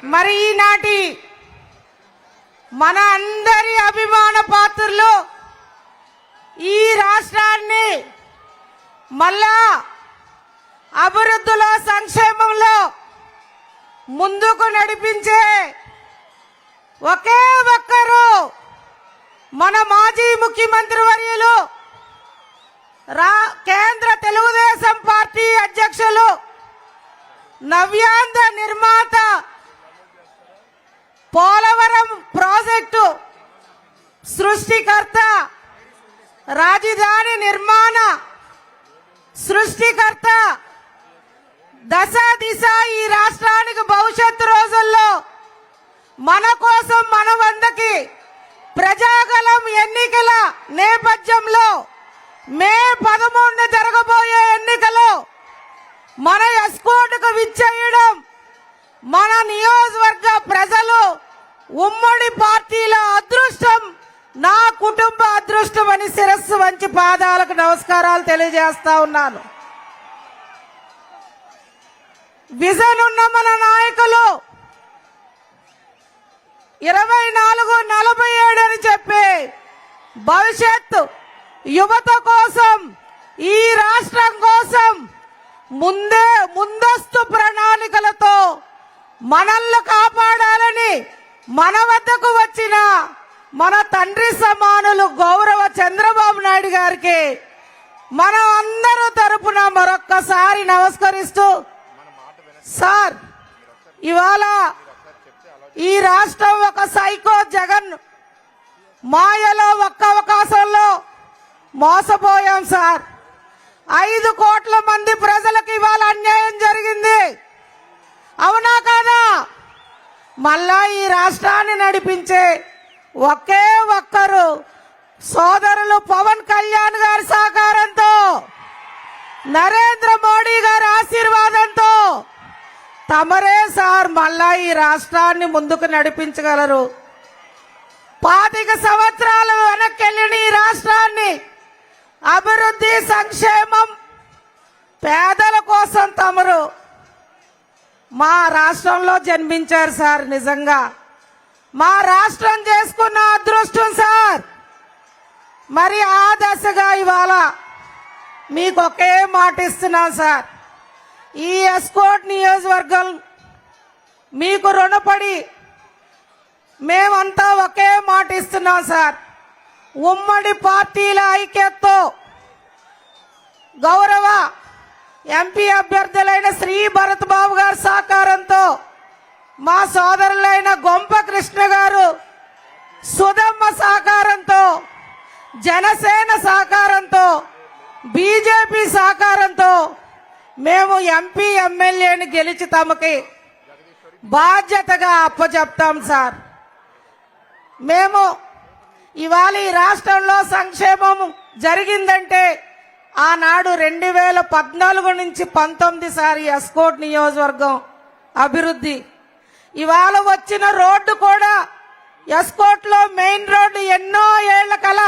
మరి ఈనాటి మన అందరి అభిమాన పాత్రులు ఈ రాష్ట్రాన్ని మళ్ళా అభివృద్ధిలో సంక్షేమంలో ముందుకు నడిపించే ఒకే ఒక్కరు మన మాజీ ముఖ్యమంత్రి వర్యులు కేంద్ర తెలుగుదేశం పార్టీ అధ్యక్షులు నవ్యాంధ్ర నిర్మాత పోలవరం ప్రాజెక్టు సృష్టికర్త రాజధాని నిర్మాణ సృష్టికర్త దశ దిశ ఈ రాష్ట్రానికి భవిష్యత్తు రోజుల్లో మన కోసం మన వందకి ప్రజాగలం ఎన్నికల నేపథ్యంలో మే 11 జరగబోయే ఎన్నికలో మన ఎస్కోట్కు విచ్చేయడం మన నియోజకవర్గ ప్రజలు ఉమ్మడి పార్టీల అదృష్టం, నా కుటుంబ అదృష్టం అని శిరస్సు వంచి పాదాలకు నమస్కారాలు తెలియజేస్తా ఉన్నాను. విజన్ ఉన్న మన నాయకులు 24-47 అని చెప్పి భవిష్యత్తు యువత కోసం ఈ రాష్ట్రం కోసం ముందస్తు ప్రణాళికలతో మనల్ని కాపాడాలని మన వద్దకు వచ్చిన మన తండ్రి సమానులు గౌరవ చంద్రబాబు నాయుడు గారికి మనం అందరూ తరపున మరొక్కసారి నమస్కరిస్తూ, సార్ ఇవాళ ఈ రాష్ట్రం ఒక సైకో జగన్ మాయలో ఒక్క అవకాశంలో మోసపోయాం సార్. 5 కోట్ల మంది ప్రజలకు ఇవాళ అన్యాయం జరిగింది, అవునా కాదా? మళ్ళా ఈ రాష్ట్రాన్ని నడిపించే ఒకే ఒక్కరు సోదరులు పవన్ కళ్యాణ్ గారి సహకారంతో, నరేంద్ర మోడీ గారి ఆశీర్వాదంతో తమరే సార్ మళ్ళా ఈ రాష్ట్రాన్ని ముందుకు నడిపించగలరు. 25 సంవత్సరాలు వెనక్కెళ్ళిన ఈ రాష్ట్రాన్ని అభివృద్ధి సంక్షేమం పేదల కోసం తమరు మా రాష్ట్రంలో జన్మించారు సార్. నిజంగా మా రాష్ట్రం చేసుకున్న అదృష్టం సార్. మరి ఆ దశగా ఇవాళ మీకు ఒకే మాట ఇస్తున్నాం సార్. ఈ ఎస్కోట్ నియోజకవర్గం మీకు రుణపడి మేమంతా ఒకే మాట ఇస్తున్నాం సార్. ఉమ్మడి పార్టీల ఐక్యతతో గౌరవ ఎంపీ అభ్యర్థులైన శ్రీ భరత్ బాబు గారి సహకారంతో, మా సోదరులైన గొంప కృష్ణ గారు, సుధమ్మ సహకారంతో, జనసేన సహకారంతో, బీజేపీ సహకారంతో మేము ఎంపీ ఎమ్మెల్యేని గెలిచి తమకి బాధ్యతగా అప్పచెప్తాం సార్. మేము ఇవాళ ఈ రాష్ట్రంలో సంక్షేమం జరిగిందంటే ఆనాడు 2014 నుంచి 19 సారి ఎస్కోట్ నియోజకవర్గం అభివృద్ధి. ఇవాళ వచ్చిన రోడ్డు కూడా ఎస్కోట్ లో మెయిన్ రోడ్డు ఎన్నో ఏళ్ల కల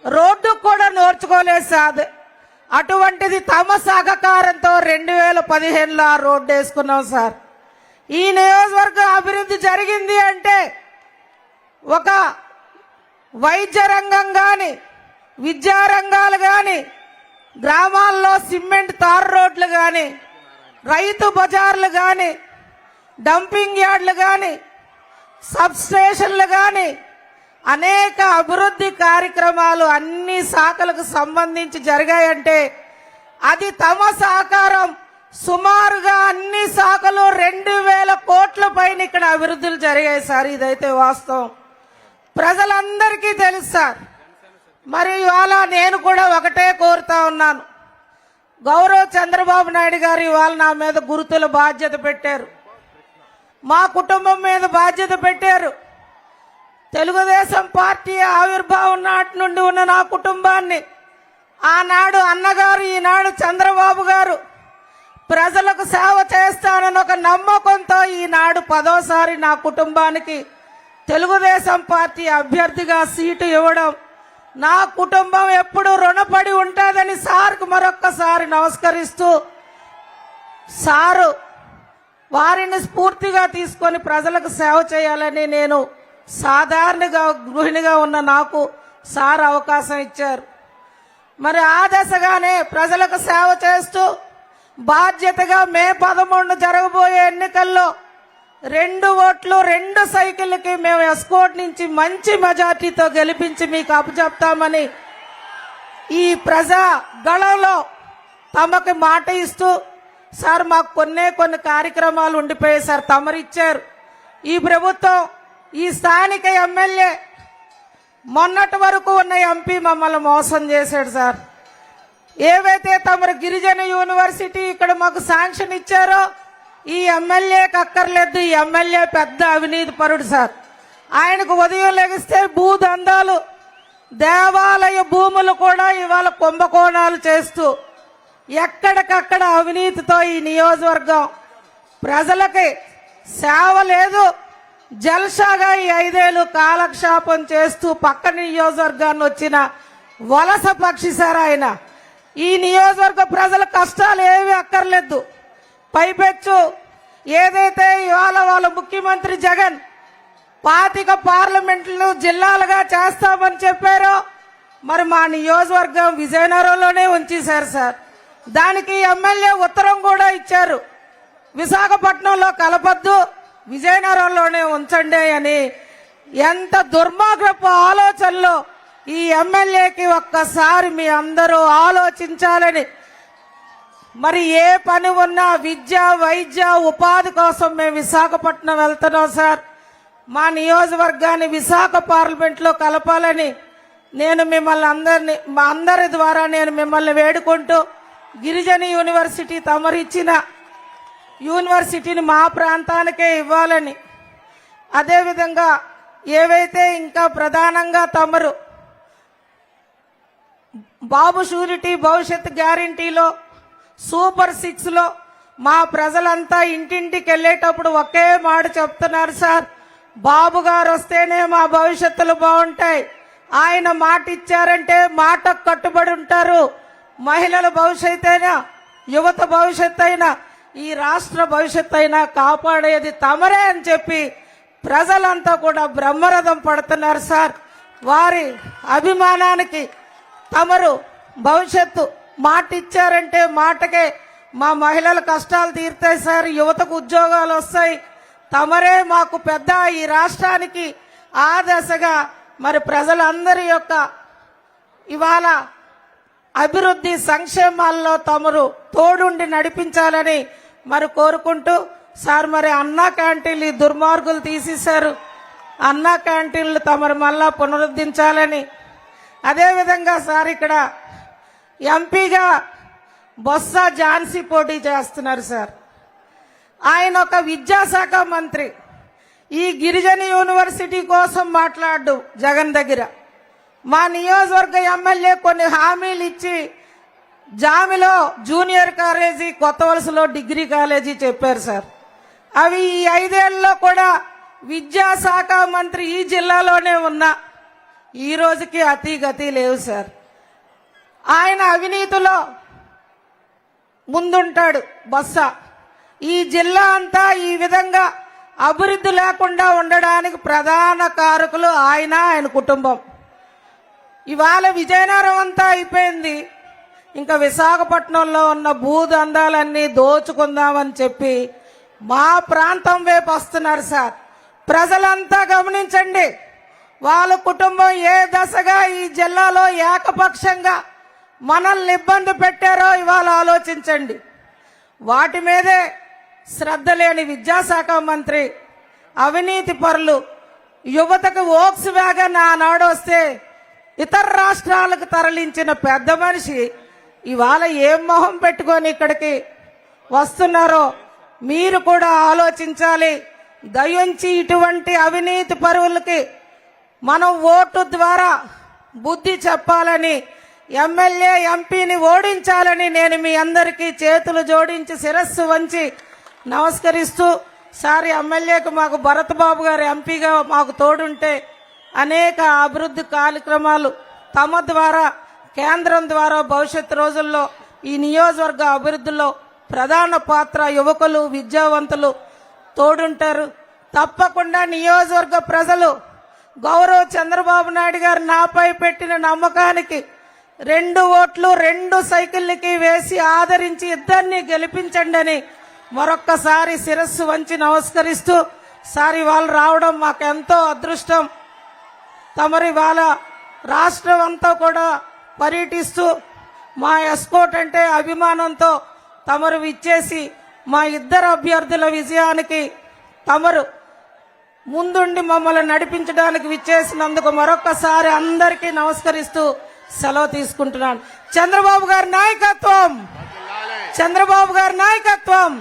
రోడ్డు కూడా నోర్చుకోలేదు సార్. అటువంటిది తమ సహకారంతో 2015లో ఆ రోడ్డు వేసుకున్నాం సార్. ఈ నియోజకవర్గం అభివృద్ధి జరిగింది అంటే ఒక వైద్య రంగం కానీ, విద్యా రంగాలు కానీ, గ్రామాల్లో సిమెంట్ తార్ రోడ్లు కానీ, రైతు బజార్లు కానీ, డంపింగ్ యార్డులు కానీ, సబ్ స్టేషన్లు కానీ, అనేక అభివృద్ధి కార్యక్రమాలు అన్ని శాఖలకు సంబంధించి జరిగాయంటే అది తమ సహకారం. సుమారుగా అన్ని శాఖలు 2000 కోట్ల పైన ఇక్కడ అభివృద్ధులు జరిగాయి సార్. ఇదైతే వాస్తవం, ప్రజలందరికీ తెలుసు సార్. మరి ఇవాళ నేను కూడా ఒకటే కోరుతా ఉన్నాను, గౌరవ చంద్రబాబు నాయుడు గారు ఇవాళ నా మీద గుర్తుల బాధ్యత పెట్టారు, మా కుటుంబం మీద బాధ్యత పెట్టారు. తెలుగుదేశం పార్టీ ఆవిర్భావం నాటి నుండి ఉన్న నా కుటుంబాన్ని ఆనాడు అన్నగారు, ఈనాడు చంద్రబాబు గారు ప్రజలకు సేవ చేస్తానని ఒక నమ్మకంతో ఈనాడు 10వసారి నా కుటుంబానికి తెలుగుదేశం పార్టీ అభ్యర్థిగా సీటు ఇవ్వడం నా కుటుంబం ఎప్పుడు రుణపడి ఉంటుందని సార్కు మరొక్కసారి నమస్కరిస్తూ, సారు వారిని స్ఫూర్తిగా తీసుకొని ప్రజలకు సేవ చేయాలని నేను సాధారణంగా గృహిణిగా ఉన్న నాకు సార్ అవకాశం ఇచ్చారు. మరి ఆ దశగానే ప్రజలకు సేవ చేస్తూ బాధ్యతగా మే 11 జరగబోయే ఎన్నికల్లో 2 ఓట్లు 2 సైకిళ్ళకి మేము ఎస్కోట్ నుంచి మంచి మెజార్టీతో గెలిపించి మీకు అప్పచెప్తామని ఈ ప్రజా గళంలో తమకి మాట ఇస్తూ, సార్ మాకు కొన్ని కార్యక్రమాలు ఉండిపోయాయి సార్, తమరిచ్చారు. ఈ ప్రభుత్వం, ఈ స్థానిక ఎమ్మెల్యే, మొన్నటి వరకు ఉన్న ఎంపీ మమ్మల్ని మోసం చేశాడు సార్. ఏవైతే తమరు గిరిజన యూనివర్సిటీ ఇక్కడ మాకు శాంక్షన్ ఇచ్చారో ఈ ఎమ్మెల్యేకి అక్కర్లేదు. ఈ ఎమ్మెల్యే పెద్ద అవినీతి పరుడు సార్. ఆయనకు ఉదయం లెగిస్తే భూదందాలు, దేవాలయ భూములు కూడా ఇవాళ కుంభకోణాలు చేస్తూ ఎక్కడికక్కడ అవినీతితో ఈ నియోజకవర్గం ప్రజలకి సేవ లేదు. జల్సాగా ఈ 5 ఏళ్లు కాలక్షేపం చేస్తూ పక్క నియోజకవర్గాన్ని వచ్చిన వలస పక్షి సార్ ఆయన. ఈ నియోజకవర్గ ప్రజల కష్టాలు ఏవి అక్కర్లేదు. పైపెచ్చు ఏదైతే ఇవాళ వాళ్ళ ముఖ్యమంత్రి జగన్ 25 పార్లమెంట్లు జిల్లాలుగా చేస్తామని చెప్పారో, మరి మా నియోజకవర్గం విజయనగరంలోనే ఉంచేశారు సార్. దానికి ఎమ్మెల్యే ఉత్తరం కూడా ఇచ్చారు, విశాఖపట్నంలో కలపద్దు, విజయనగరంలోనే ఉంచండి అని. ఎంత దుర్మార్గపు ఆలోచనలో ఈ ఎమ్మెల్యేకి ఒక్కసారి మీ అందరూ ఆలోచించాలని. మరి ఏ పని ఉన్నా విద్య, వైద్య, ఉపాధి కోసం మేము విశాఖపట్నం వెళ్తున్నాం సార్. మా నియోజకవర్గాన్ని విశాఖ పార్లమెంట్లో కలపాలని నేను మిమ్మల్ని మా అందరి ద్వారా నేను మిమ్మల్ని వేడుకుంటూ, గిరిజన యూనివర్సిటీ తమరిచ్చిన యూనివర్సిటీని మా ప్రాంతానికే ఇవ్వాలని, అదేవిధంగా ఏవైతే ఇంకా ప్రధానంగా తమరు బాబు షూరిటీ భవిష్యత్ గ్యారంటీలో సూపర్ 6లో మా ప్రజలంతా ఇంటింటికి వెళ్ళేటప్పుడు ఒకే మాట చెప్తున్నారు సార్, బాబు గారు వస్తేనే మా భవిష్యత్తులు బాగుంటాయి. ఆయన మాట ఇచ్చారంటే మాటకు కట్టుబడి ఉంటారు. మహిళల భవిష్యత్ అయినా, యువత భవిష్యత్ అయినా, ఈ రాష్ట్ర భవిష్యత్ అయినా కాపాడేది తమరే అని చెప్పి ప్రజలంతా కూడా బ్రహ్మరథం పడుతున్నారు సార్. వారి అభిమానానికి తమరు భవిష్యత్తు మాట ఇచ్చారంటే మాటకే మా మహిళల కష్టాలు తీరుతాయి సార్, యువతకు ఉద్యోగాలు వస్తాయి. తమరే మాకు పెద్ద ఈ రాష్ట్రానికి ఆ దశగా మరి ప్రజలందరి యొక్క ఇవాళ అభివృద్ధి సంక్షేమాల్లో తమరు తోడుండి నడిపించాలని మరి కోరుకుంటూ, సార్ మరి అన్నా క్యాంటీన్లు ఈ దుర్మార్గులు తీసేశారు, అన్నా క్యాంటీన్లు తమరు మళ్ళా పునరుద్ధరించాలని. అదేవిధంగా సార్ ఇక్కడ ఎంపీగా బొత్స ఝాన్సీ పోటీ చేస్తున్నారు సార్. ఆయన ఒక విద్యాశాఖ మంత్రి. ఈ గిరిజన యూనివర్సిటీ కోసం మాట్లాడు జగన్ దగ్గర. మా నియోజకవర్గ ఎమ్మెల్యే కొన్ని హామీలు ఇచ్చి జామిలో జూనియర్ కాలేజీ, కొత్త వలసలో డిగ్రీ కాలేజీ చెప్పారు సార్. అవి ఈ 5 ఏళ్లలో కూడా విద్యాశాఖ మంత్రి ఈ జిల్లాలోనే ఉన్నా ఈ రోజుకి అతిగతి లేవు సార్. ఆయన అవినీతిలో ముందుంటాడు బొత్స. ఈ జిల్లా అంతా ఈ విధంగా అభివృద్ధి లేకుండా ఉండడానికి ప్రధాన కారకులు ఆయన కుటుంబం. ఇవాళ విజయనగరం అంతా అయిపోయింది, ఇంకా విశాఖపట్నంలో ఉన్న భూదందాలన్నీ దోచుకుందామని చెప్పి మా ప్రాంతం వైపు వస్తున్నారు సార్. ప్రజలంతా గమనించండి, వాళ్ళ కుటుంబం ఏ దశగా ఈ జిల్లాలో ఏకపక్షంగా మనల్ని ఇబ్బంది పెట్టారో ఇవాళ ఆలోచించండి. వాటి మీదే శ్రద్ధ లేని విద్యాశాఖ మంత్రి, అవినీతి పరులు, యువతకు వోక్స్ వ్యాగన్ ఆనాడు వస్తే ఇతర రాష్ట్రాలకు తరలించిన పెద్ద మనిషి ఇవాళ ఏం మొహం పెట్టుకొని ఇక్కడికి వస్తున్నారో మీరు కూడా ఆలోచించాలి. దయించి ఇటువంటి అవినీతి పరువులకి మనం ఓటు ద్వారా బుద్ధి చెప్పాలని, ఎమ్మెల్యే ఎంపీని ఓడించాలని నేను మీ అందరికీ చేతులు జోడించి శిరస్సు వంచి నమస్కరిస్తూ, సార్ ఎమ్మెల్యేకు మాకు భరత్ బాబు గారు ఎంపీగా మాకు తోడుంటే అనేక అభివృద్ధి కార్యక్రమాలు తమ ద్వారా కేంద్రం ద్వారా భవిష్యత్తు రోజుల్లో ఈ నియోజకవర్గ అభివృద్ధిలో ప్రధాన పాత్ర యువకులు విద్యావంతులు తోడుంటారు. తప్పకుండా నియోజకవర్గ ప్రజలు గౌరవ్ చంద్రబాబు నాయుడు గారు నాపై పెట్టిన నమ్మకానికి 2 ఓట్లు 2 సైకిళ్ళకి వేసి ఆదరించి ఇద్దరిని గెలిపించండి అని మరొక్కసారి శిరస్సు వంచి నమస్కరిస్తూ, సారి వాళ్ళు రావడం మాకెంతో అదృష్టం. తమరి వాళ్ళ రాష్ట్రం అంతా కూడా పర్యటిస్తూ మా ఎస్కోట్ అంటే అభిమానంతో తమరు విచ్చేసి మా ఇద్దరు అభ్యర్థుల విజయానికి తమరు ముందుండి మమ్మల్ని నడిపించడానికి విచ్చేసినందుకు మరొక్కసారి అందరికీ నమస్కరిస్తూ సెలవు తీసుకుంటున్నాను. చంద్రబాబు గారి నాయకత్వం, చంద్రబాబు గారి నాయకత్వం.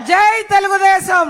జై తెలుగుదేశం.